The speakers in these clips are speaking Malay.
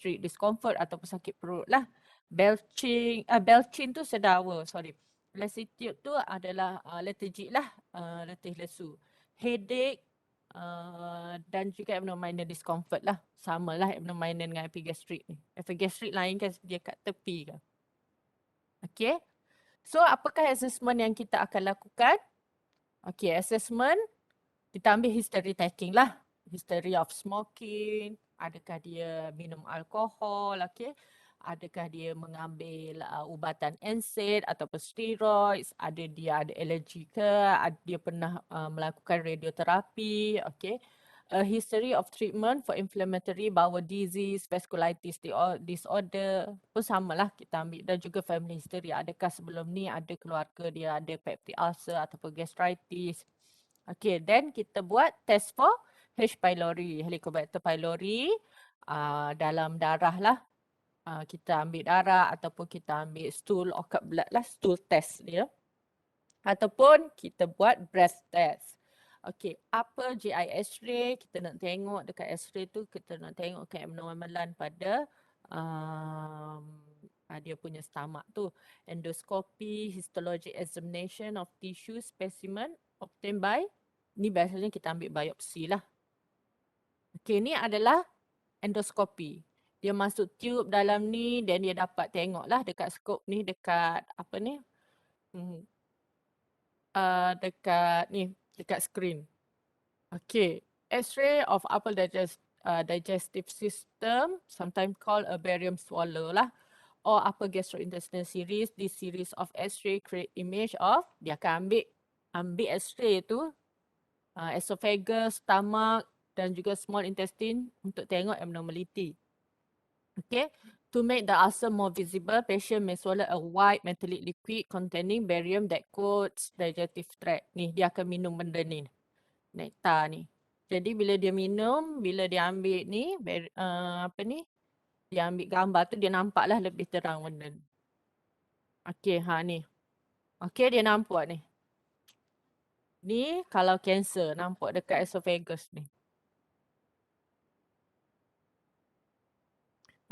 gastric discomfort ataupun sakit perut lah. Belching tu sedawa, sorry. Lassitude tu adalah lethargic lah, letih lesu. Headache dan juga abdominal discomfort lah. Sama lah abdominal dengan epigastric ni. Epigastric lain kan dia kat tepi kan. Okay. So apakah assessment yang kita akan lakukan? Okay, assessment kita ambil history taking lah. History of smoking, adakah dia minum alkohol, okay. Adakah dia mengambil ubatan NSAID ataupun steroids, dia ada alergi ke, dia pernah melakukan radioterapi, okay. A history of treatment for inflammatory bowel disease, vasculitis disorder pun samalah kita ambil, dan juga family history. Adakah sebelum ni ada keluarga dia ada peptic ulcer ataupun gastritis. Okay, then kita buat test for H. pylori, Helicobacter pylori dalam darah lah. Kita ambil darah ataupun kita ambil stool or cut blood lah, stool test dia. Ataupun kita buat breath test. Okay, apa GI X-ray, kita nak tengok dekat X-ray tu, kita nak tengok keabnormalan pada dia punya stomach tu. Endoscopy, histologic examination of tissue specimen obtained by, ni biasanya kita ambil biopsi lah. Okay, ni adalah endoskopi. Dia masuk tube dalam ni dan dia dapat tengok lah dekat skop ni, dekat apa ni, dekat screen. Okay, X-ray of upper digestive system, sometimes called a barium swallow lah, or upper gastrointestinal series. This series of X-ray create image of, dia akan ambil X-ray tu, esophagus, stomach dan juga small intestine untuk tengok abnormality. Okay, to make the ulcer more visible, patient may swallow a white metallic liquid containing barium that coats digestive tract. Ni dia akan minum benda ni, nektar ni. Jadi bila dia minum, bila dia ambil ni, dia ambil gambar tu, dia nampaklah lebih terang benda ni. Okay, ni. Okay, dia nampak ni. Ni kalau kanser, nampak dekat esophagus ni.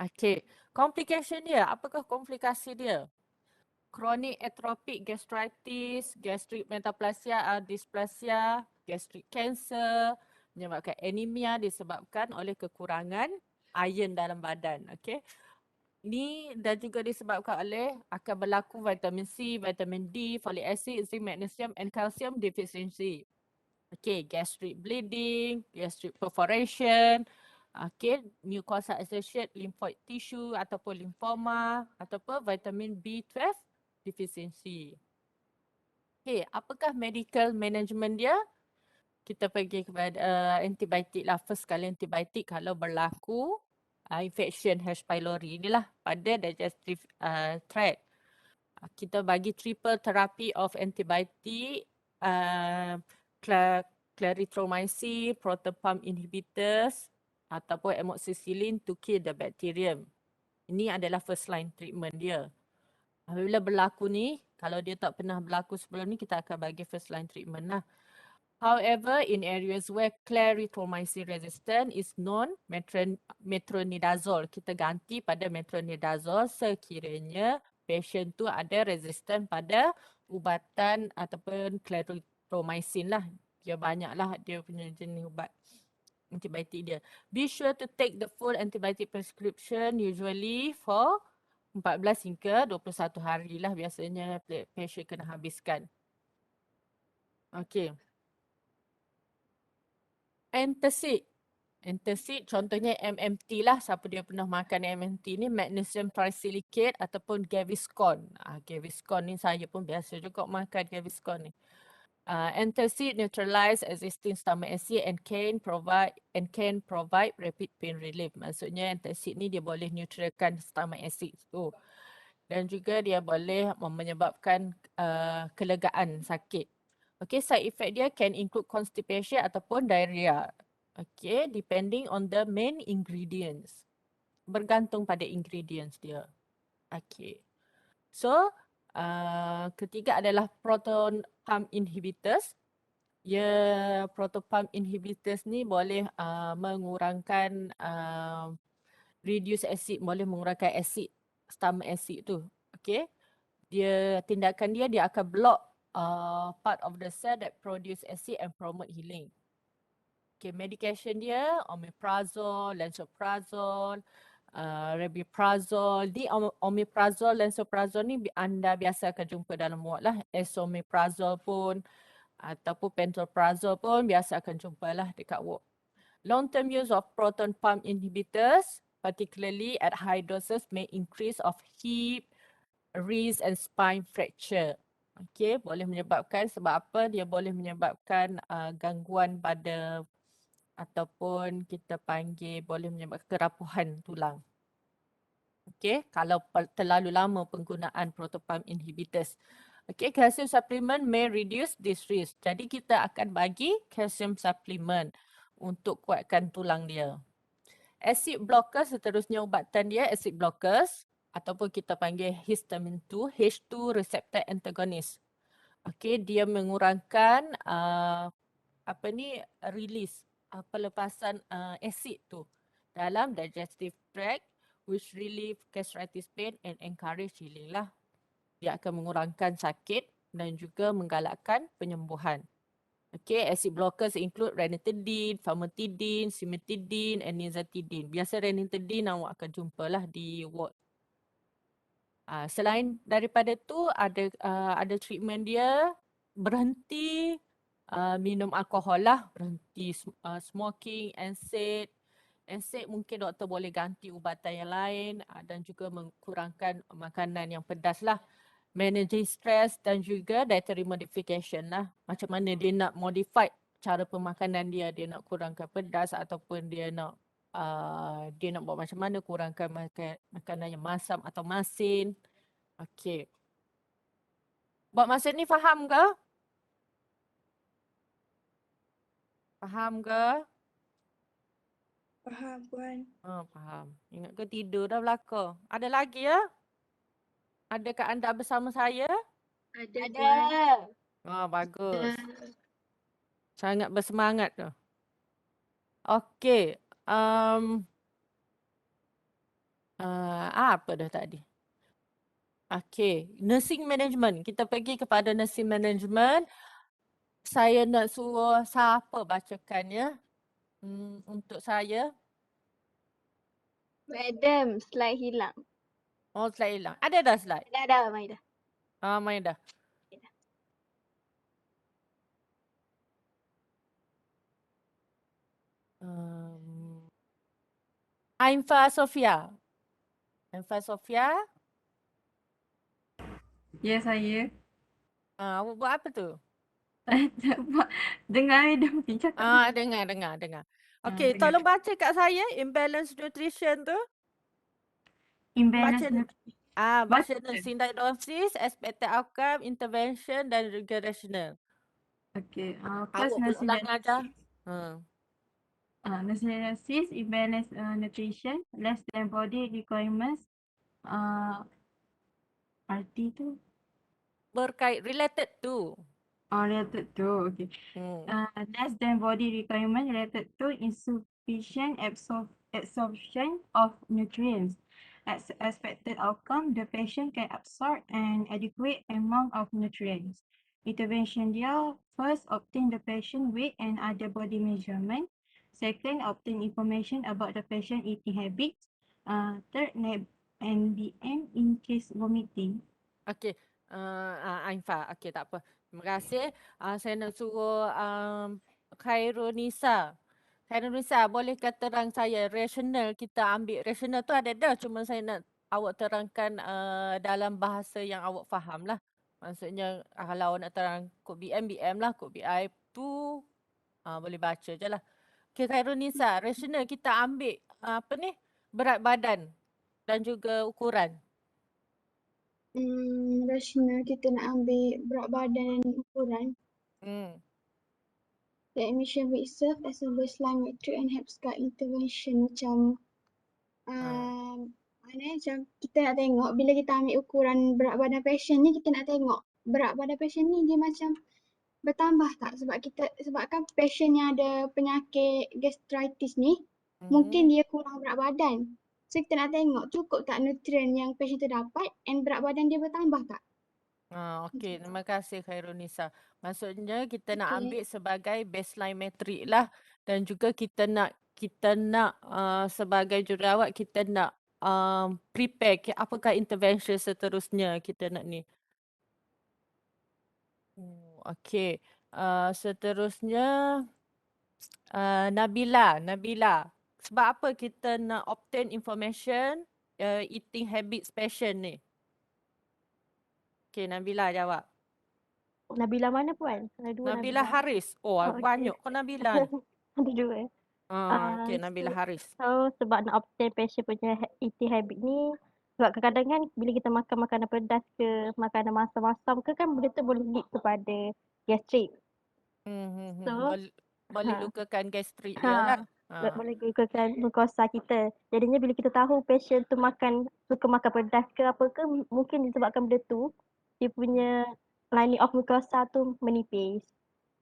Okay, complication dia, apakah komplikasi dia? Chronic atrophic gastritis, gastric metaplasia, dysplasia, gastric cancer, menyebabkan anemia disebabkan oleh kekurangan iron dalam badan. Okay. Ni dan juga disebabkan oleh akan berlaku vitamin C, vitamin D, folic acid, zinc, magnesium and calcium deficiency. Okay, gastric bleeding, gastric perforation, okay, mucosa associated lymphoid tissue ataupun lymphoma ataupun vitamin B12 deficiency. Okay, apakah medical management dia? Kita pergi kepada antibiotik lah. First kali antibiotik kalau berlaku infection H. pylori inilah pada digestive tract. Kita bagi triple therapy of antibiotic, clarithromycin, proton pump inhibitors ataupun amoxicillin to kill the bacterium. Ini adalah first line treatment dia. Apabila berlaku ni, kalau dia tak pernah berlaku sebelum ni, kita akan bagi first line treatment lah. However, in areas where clarithromycin resistant is known, metronidazole. Kita ganti pada metronidazole sekiranya patient tu ada resistant pada ubatan ataupun clarithromycin lah. Dia banyaklah dia punya jenis ubat antibiotik dia. Be sure to take the full antibiotic prescription usually for 14 hingga 21 hari lah biasanya patient kena habiskan. Okay. Antacid. Antacid contohnya MMT lah. Siapa dia pernah makan MMT ni, magnesium trisilicate ataupun Gaviscon. Gaviscon ni saya pun biasa juga makan Gaviscon ni. Antacid neutralize existing stomach acid and can provide rapid pain relief. Maksudnya antacid ni dia boleh neutralkan stomach acid tu. Dan juga dia boleh menyebabkan kelegaan sakit. Okay, side effect dia can include constipation ataupun diarrhea. Okay, depending on the main ingredients. Bergantung pada ingredients dia. Okay. So, ketiga adalah proton pump inhibitors. Proton pump inhibitors ni boleh mengurangkan reduce acid, boleh mengurangkan acid, stomach acid tu. Okay. Tindakan dia akan block part of the cell that produce acid and promote healing. Okay, medication dia omeprazole, lansoprazole, rabeprazole. Di omeprazole, lansoprazole ni anda biasa akan jumpa dalam ward lah. Esomeprazole pun ataupun pantoprazole pun biasa akan jumpa lah dekat ward. Long-term use of proton pump inhibitors, particularly at high doses, may increase of hip, wrist and spine fracture. Okay, boleh menyebabkan, sebab apa? Dia boleh menyebabkan gangguan pada ataupun kita panggil boleh menyebabkan kerapuhan tulang. Okay, kalau terlalu lama penggunaan proton pump inhibitors. Okay, calcium supplement may reduce this risk. Jadi kita akan bagi calcium supplement untuk kuatkan tulang dia. Acid blockers, seterusnya ubatan dia acid blockers ataupun kita panggil histamine 2, H2 receptor antagonist. Okay, dia mengurangkan release pelepasan asid tu dalam digestive tract, which relieve gastritis pain and encourage healing lah. Dia akan mengurangkan sakit dan juga menggalakkan penyembuhan. Okay, acid blockers include ranitidine, famotidine, cimetidine and nizatidine. Biasa ranitidine awak akan jumpa lah di ward. Selain daripada tu ada treatment dia, berhenti minum alkohol lah, berhenti smoking, NSAID. NSAID mungkin doktor boleh ganti ubatan yang lain dan juga mengurangkan makanan yang pedas lah. Managing stress dan juga dietary modification lah. Macam mana dia nak modify cara pemakanan dia nak kurangkan pedas ataupun dia nak buat macam mana kurangkan makanan yang masam atau masin. Okey. Buat masa ni faham ke? Faham ke? Faham, Puan. Faham. Ingat ke tidur dah belaka? Ada lagi ya? Adakah anda bersama saya? Ada. Bagus. Sangat bersemangat tu. Okey. Apa dah tadi? Okey. Nursing management. Kita pergi kepada nursing management. Saya nak suruh siapa bacakan ya? Untuk saya. Madam, slide hilang. Slide hilang. Ada dah slide? Dah, Maida. Main dah. Ainfa Sofia. Ainfa Sofia. Ya, saya. Awak buat apa tu? Dengar Madam cakap. Dengar. Okey, tolong baca kat saya imbalance nutrition tu. Imbalance nutrition. Baca nursing diagnosis, expected outcome, intervention dan juga rational. Okey. Awak pula nak mengajar. Nursing diagnosis, imbalance nutrition, less than body requirements. RT tu? Related to. Related to, okay. Less than body requirement related to insufficient absorption of nutrients. As expected outcome, the patient can absorb an adequate amount of nutrients. Intervention dia, first, obtain the patient weight and other body measurement. Second, obtain information about the patient eating habits. Third, NBM in case vomiting. Okey. Ainfa. Okey, tak apa. Terima kasih. Saya nak suruh Khairunisa. Khairunisa, bolehkah terang saya rational kita ambil. Rational tu ada dah. Cuma saya nak awak terangkan dalam bahasa yang awak faham lah. Maksudnya kalau awak nak terang kod BM, BM lah. Kod BI tu boleh baca je lah. Okay, Khairunisa, rational kita ambil berat badan dan juga ukuran. Rasional kita nak ambil berat badan dan ukuran. The admission will serve as a baseline metric and helps guide intervention macam macam kita nak tengok bila kita ambil ukuran berat badan patient ni, kita nak tengok berat badan patient ni dia macam bertambah tak sebabkan patient yang ada penyakit gastritis ni mungkin dia kurang berat badan. So kita nak tengok cukup tak nutrien yang patient tu dapat and berat badan dia bertambah tak? Okey, Macam tu. terima kasih Khairunisa. Maksudnya kita nak Okey. ambil sebagai baseline metrik lah, dan juga kita nak sebagai jururawat kita nak prepare apakah intervention seterusnya kita nak ni. Okey. Seterusnya Nabila. Sebab apa kita nak obtain information eating habits patient ni? Okey, Nabila jawab. Nabila mana puan? Ada dua Nabila Haris. Oh, Oh, okey. banyak kau Nabila ni. Ada dua. Okey, Nabila Haris. So sebab nak obtain patient punya eating habit ni, sebab kadang-kadang kan bila kita makan makanan pedas ke, makanan masam-masam ke kan benda tu boleh lead kepada gastrik. So, Boleh ha. lukakan gastrik dia lah. Boleh gugurkan mukosa kita. Jadinya bila kita tahu patient tu suka makan pedas ke apa ke, mungkin disebabkan benda tu, dia punya lining of mukosa tu menipis.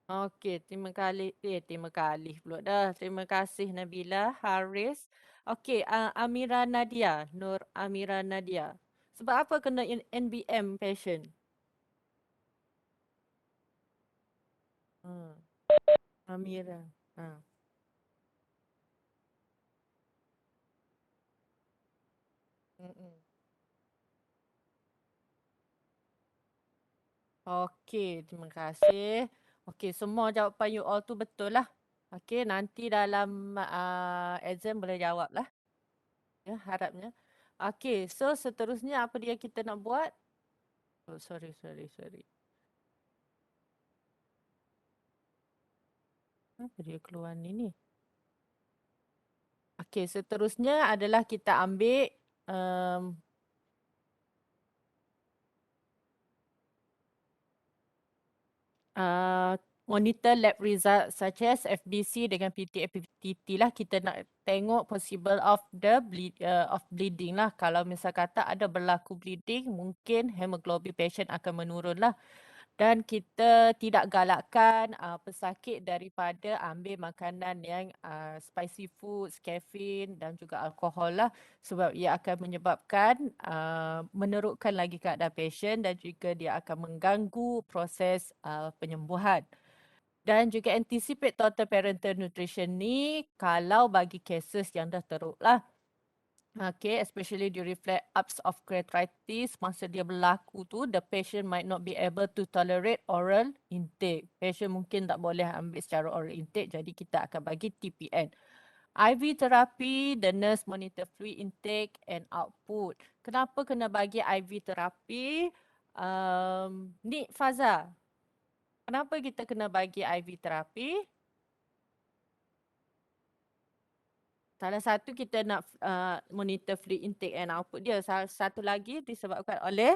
Okey, terima kasih pula dah. Terima kasih Nabila Haris. Okey, Amira Nadia, Nur Amira Nadia. Sebab apa kena NBM patient? Amira. Okey, terima kasih. Okey, semua jawapan you all tu betul lah. Okey, nanti dalam exam boleh jawab lah. Ya, harapnya. Okey, so seterusnya apa dia kita nak buat? Oh, sorry. Apa dia keluar ni? Okey, seterusnya adalah kita ambil monitor lab result such as FBC dengan PT-FTT lah. Kita nak tengok possible of bleeding lah. Kalau misal kata ada berlaku bleeding, mungkin hemoglobin patient akan menurun lah. Dan kita tidak galakkan pesakit daripada ambil makanan yang spicy food, caffeine dan juga alkohol lah. Sebab ia akan menyebabkan menerukkan lagi keadaan patient dan juga dia akan mengganggu proses penyembuhan. Dan juga anticipate total parental nutrition ni kalau bagi cases yang dah teruk lah. Okay, especially during flare-ups of arthritis, masa dia berlaku tu, the patient might not be able to tolerate oral intake. Patient mungkin tak boleh ambil secara oral intake, jadi kita akan bagi TPN. IV therapy, the nurse monitor fluid intake and output. Kenapa kena bagi IV therapy? Ni Faza, kenapa kita kena bagi IV therapy? Salah satu kita nak monitor fluid intake and output dia. Salah satu lagi disebabkan oleh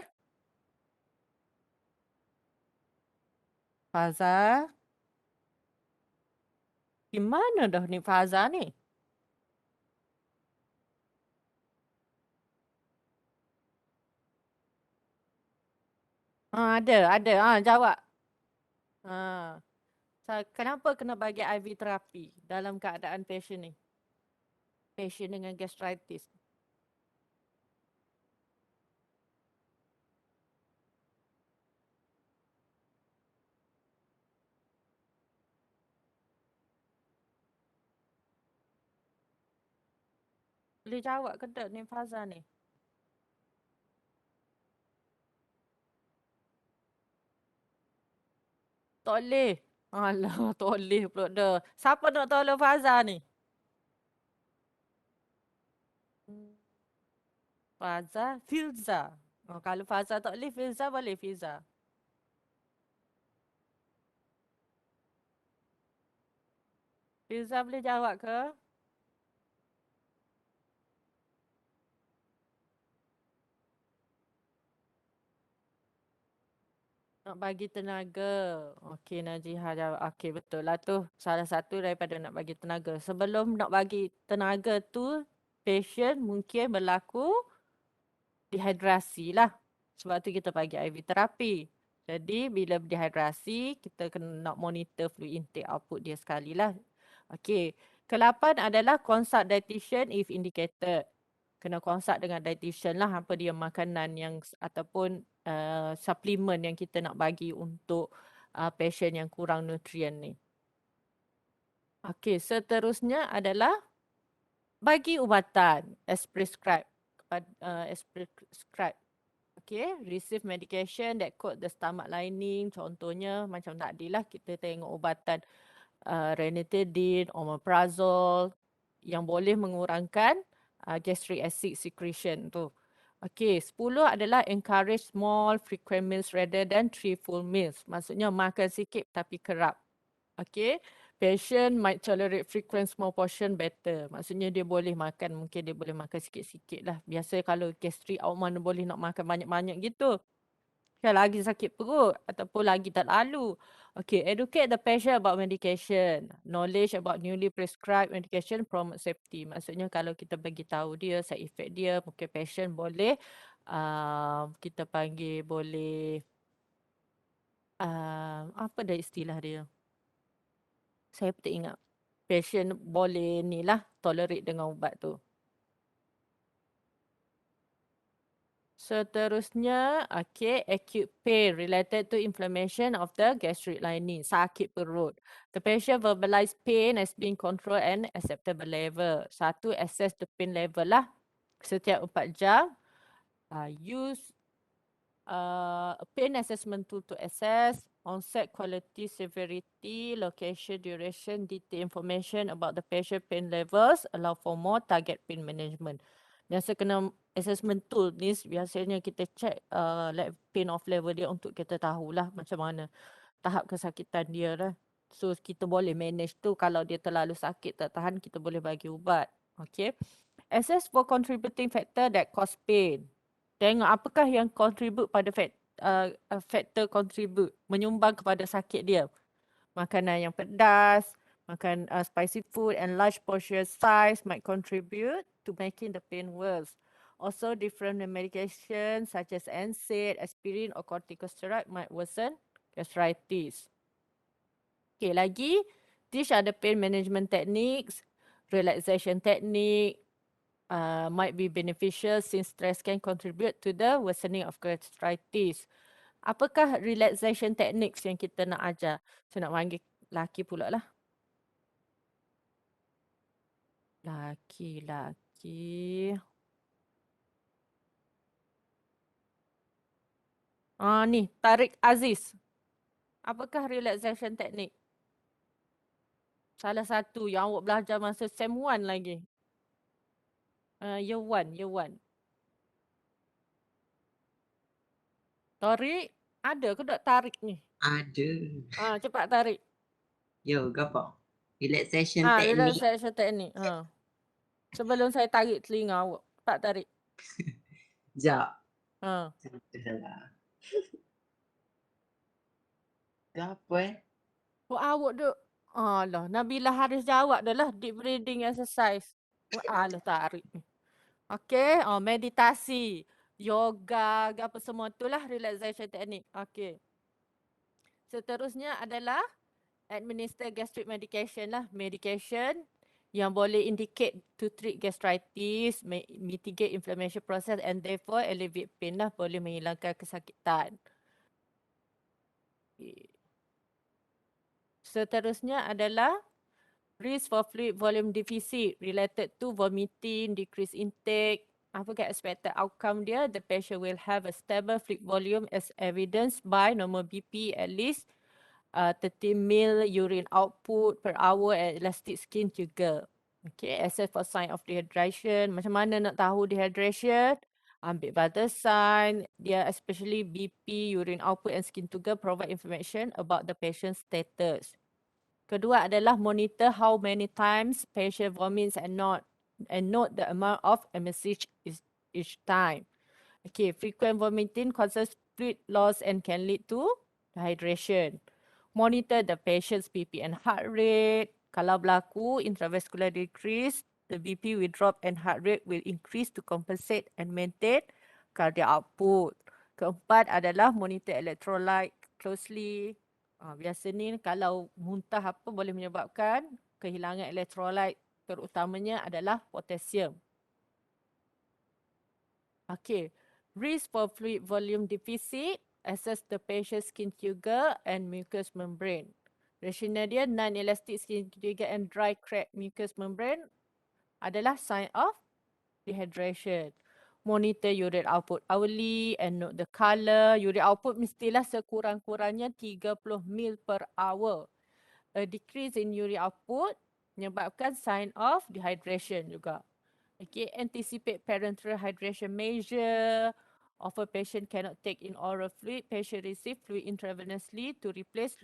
Faza. Di mana dah ni Faza ni? Ada. Jawab. Kenapa kena bagi IV terapi dalam keadaan patient ni? Patient dengan gastritis. Boleh jawab ke tak ni Faza ni? Tak boleh. Alah, tak boleh pula dah. Siapa nak tolong Faza ni? Faza, Filza. Kalau Faza tak boleh, Filza boleh Filza. Filza boleh jawab ke? Nak bagi tenaga. Okey, Najiha jawab. Okey, betul lah tu. Salah satu daripada nak bagi tenaga. Sebelum nak bagi tenaga tu, patient mungkin berlaku dehidrasi lah. Sebab tu kita bagi IV terapi. Jadi bila dehidrasi, kita kena nak monitor fluid intake output dia sekali lah. Okey. Ke-8 adalah consult dietitian if indicated. kena consult dengan dietitian lah apa dia makanan yang ataupun suplemen yang kita nak bagi untuk patient yang kurang nutrien ni. Okey, seterusnya adalah bagi ubatan as prescribed. As prescribed. Okay, receive medication that coat the stomach lining. Contohnya macam tadi lah kita tengok ubatan ranitidine, omeprazole yang boleh mengurangkan gastric acid secretion tu. Okay, 10 adalah encourage small frequent meals rather than 3 full meals. Maksudnya makan sikit tapi kerap. Okay, patient might tolerate frequent small portion better. Maksudnya dia boleh makan, mungkin dia boleh makan sikit-sikit lah. Biasa kalau gastrik awak mana boleh nak makan banyak-banyak gitu. Kan lagi sakit perut ataupun lagi tak lalu. Okay, educate the patient about medication. Knowledge about newly prescribed medication promote safety. Maksudnya kalau kita bagi tahu dia side effect dia, mungkin patient boleh kita panggil boleh apa dah istilah dia? Saya tak ingat. Patient boleh ni lah tolerate dengan ubat tu. Seterusnya, okay, acute pain related to inflammation of the gastric lining, sakit perut. The patient verbalize pain as being controlled and acceptable level. Satu, assess the pain level lah. Setiap 4 jam, use a pain assessment tool to assess onset, quality, severity, location, duration, detailed information about the patient pain levels, allow for more target pain management. Biasa kena assessment tool ni biasanya kita check pain of level dia untuk kita tahulah macam mana tahap kesakitan dia lah. So kita boleh manage tu kalau dia terlalu sakit tak tahan kita boleh bagi ubat. Okay. Assess for contributing factor that cause pain. Tengok apakah yang contribute pada factor contribute menyumbang kepada sakit dia. Makanan yang pedas, makan spicy food and large portion size might contribute to making the pain worse. Also, different medications such as NSAID, aspirin or corticosteroid might worsen gastritis. Okay, lagi, these are the pain management techniques, relaxation technique, might be beneficial since stress can contribute to the worsening of gastritis. Apakah relaxation techniques yang kita nak ajar? Saya nak panggil laki pula lah. Laki. Ni, Tariq Aziz. Apakah relaxation technique? Salah satu yang awak belajar masa SEM 1 lagi. Year 1. Tariq, ada ke tak Tariq ni? Ada. Cepat Tariq. Yo, gapo? Relaxation technique. Relaxation technique. Sebelum saya tarik telinga awak. Cepat Tariq. Sekejap. Ha. Salah. Gapo Awak duk. Alah, Nabila Haris jawab dah lah. Deep breathing exercise. Alah Tariq ni. Okay, meditasi. Yoga, apa semua tu lah relaxation technique. Okay. Seterusnya adalah administer gastric medication lah. Medication yang boleh indicate to treat gastritis, mitigate inflammation process and therefore alleviate pain lah. Boleh menghilangkan kesakitan. Okay. Seterusnya adalah risk for fluid volume deficit related to vomiting, decreased intake. Apakah expected outcome dia? The patient will have a stable fluid volume as evidenced by normal BP at least 30 ml urine output per hour and elastic skin juga. Okay, assess for sign of dehydration. Macam mana nak tahu dehydration? Ambil vital sign. Dia especially BP, urine output and skin turgor provide information about the patient's status. Kedua adalah monitor how many times patient vomits and note the amount of MSH each time. Okay, frequent vomiting causes fluid loss and can lead to dehydration. Monitor the patient's BP and heart rate. Kalau berlaku intravascular decrease, the BP will drop and heart rate will increase to compensate and maintain cardiac output. Keempat adalah monitor electrolyte closely. Biasa ni kalau muntah apa boleh menyebabkan kehilangan elektrolit, terutamanya adalah potasium. Okay. Risk for fluid volume deficit, assess the patient's skin sugar and mucous membrane. Rationale dia non-elastic skin sugar and dry cracked mucous membrane adalah sign of dehydration. Monitor urine output hourly and note the colour. Urine output mestilah sekurang-kurangnya 30 ml per hour. A decrease in urine output menyebabkan sign of dehydration juga. Okay, anticipate parenteral hydration measure. Offer patient cannot take in oral fluid, patient receive fluid intravenously to replace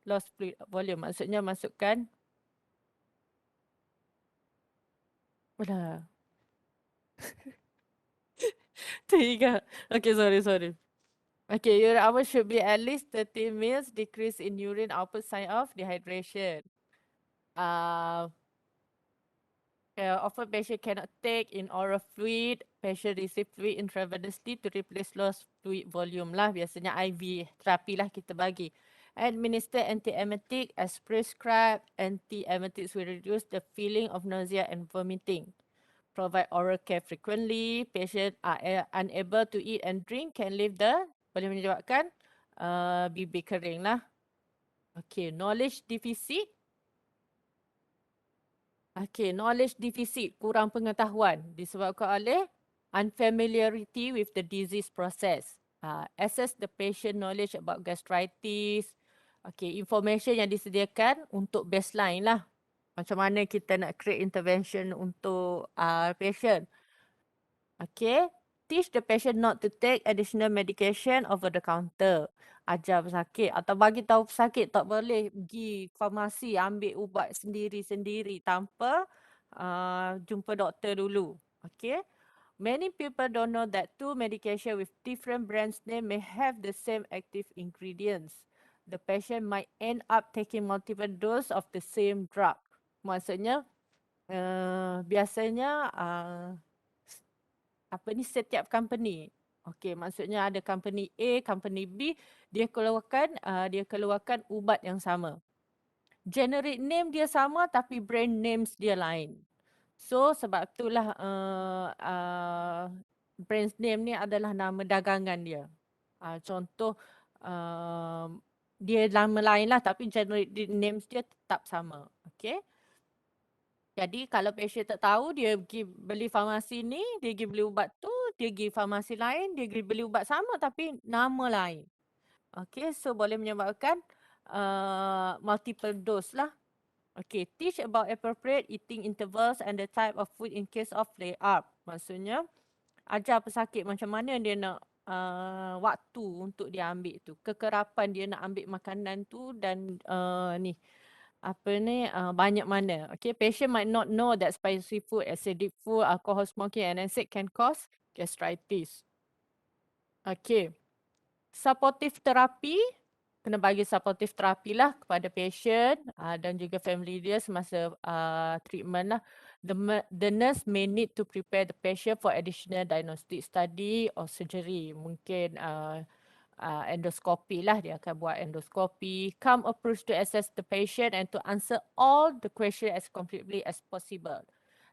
lost fluid volume. Maksudnya masukkan Alah. Tiga. Okay, sorry. Okay, urine output should be at least 30 ml, decrease in urine output sign of dehydration. Often patient cannot take in oral fluid, patient receive fluid intravenously to replace lost fluid volume lah. Biasanya IV terapi lah kita bagi. Administer antiemetic as prescribed. Antiemetics will reduce the feeling of nausea and vomiting. Provide oral care frequently. Patient are unable to eat and drink can leave boleh menyebabkan bibir kering lah. Okay, knowledge deficit. Okay, knowledge deficit, kurang pengetahuan disebabkan oleh unfamiliarity with the disease process. Assess the patient knowledge about gastritis. Okay, information yang disediakan untuk baseline lah. Macam mana kita nak create intervention untuk patient. Okay, teach the patient not to take additional medication over the counter. Ajar pesakit atau bagi tahu pesakit tak boleh pergi farmasi ambil ubat sendiri-sendiri tanpa jumpa doktor dulu. Okay. Many people don't know that two medication with different brands name may have the same active ingredients. The patient might end up taking multiple dose of the same drug. Maksudnya biasanya setiap company. Okey, maksudnya ada company A, company B, dia keluarkan ubat yang sama. Generic name dia sama tapi brand names dia lain. So sebab itulah brand name ni adalah nama dagangan dia. Contoh dia nama lain lah tapi generic names dia tetap sama. Okey. Jadi kalau patient tak tahu, dia pergi beli farmasi ni, dia pergi beli ubat tu, dia pergi farmasi lain, dia pergi beli ubat sama tapi nama lain. Okay, so boleh menyebabkan multiple dose lah. Okay, teach about appropriate eating intervals and the type of food in case of flare-up. Maksudnya, ajar pesakit macam mana dia nak waktu untuk dia ambil tu. Kekerapan dia nak ambil makanan tu dan banyak mana. Okay, patient might not know that spicy food, acidic food, alcohol smoking and acid can cause gastritis. Okay, supportive therapy, kena bagi supportive therapy lah kepada patient dan juga family dia semasa treatment lah. The nurse may need to prepare the patient for additional diagnostic study or surgery. Mungkin endoskopi lah, dia akan buat endoskopi. Come approach to assess the patient and to answer all the question as completely as possible.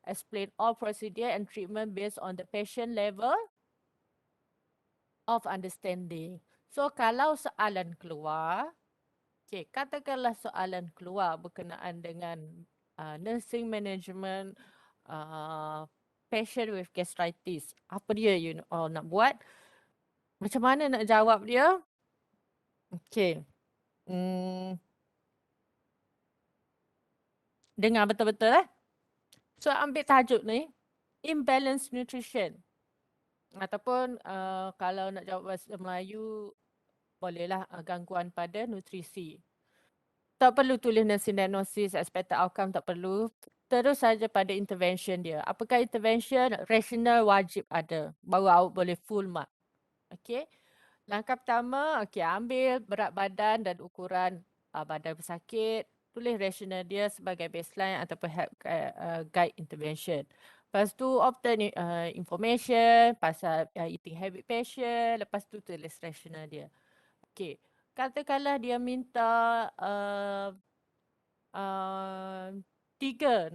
Explain all procedure and treatment based on the patient level of understanding. So kalau soalan keluar, okay, katakanlah soalan keluar berkenaan dengan nursing management patient with gastritis. Apa dia nak buat? Macam mana nak jawab dia? Okay. Dengar betul-betul . So ambil tajuk ni, imbalanced nutrition. Ataupun kalau nak jawab bahasa Melayu, bolehlah gangguan pada nutrisi. Tak perlu tulis nursing diagnosis, expected outcome tak perlu. Terus saja pada intervention dia. Apakah intervention? Rational wajib ada. Baru awak boleh full mark. Okay. Langkah pertama, okay, ambil berat badan dan ukuran badan pesakit. Tulis rasional dia sebagai baseline ataupun help guide intervention. Lepas tu obtain information pasal eating habit patient. Lepas tu tulis rasional dia. Okay. Katakanlah dia minta 3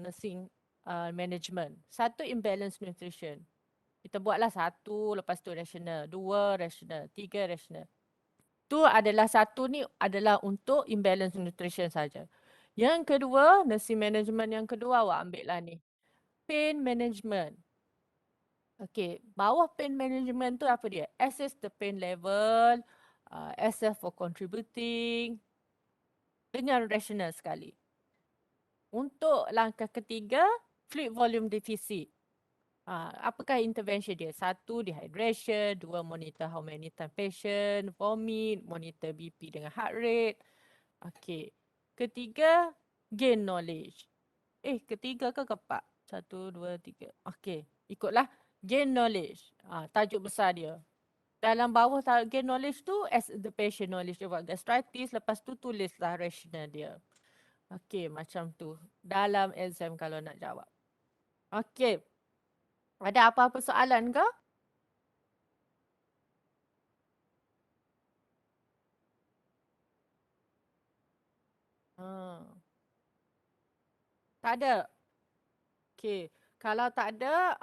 nursing management. 1 imbalance nutrition. Kita buatlah 1, lepas tu rational, 2 rational, 3 rational. Tu adalah 1 ni adalah untuk imbalance nutrition saja. Yang kedua, nursing management yang kedua awak ambil lah ni. Pain management. Okay, bawah pain management tu apa dia? Assess the pain level, assess for contributing dengan rational sekali. Untuk langkah ketiga, fluid volume deficit. Apakah intervention dia? 1, dehydration. 2, monitor how many time patient vomit. Monitor BP dengan heart rate. Okay. Ketiga, gain knowledge. Ketiga ke keempat? 1, 2, 3. Okay. Ikutlah. Gain knowledge. Tajuk besar dia. Dalam bawah gain knowledge tu, as the patient knowledge about gastritis. Lepas tu tulislah rational dia. Okay, macam tu. Dalam exam kalau nak jawab. Okay. Ada apa-apa soalan ke? Tak ada? Okay. Kalau tak ada,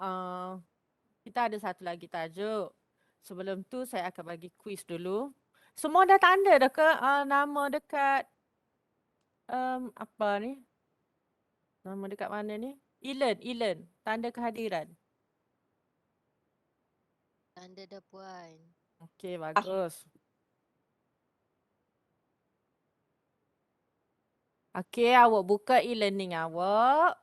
kita ada satu lagi tajuk. Sebelum tu saya akan bagi quiz dulu. Semua dah tanda dah ke nama dekat apa ni? Nama dekat mana ni? E-learn. Tanda kehadiran. Tanda dah puan. Okey, bagus. Okey, awak buka e-learning awak.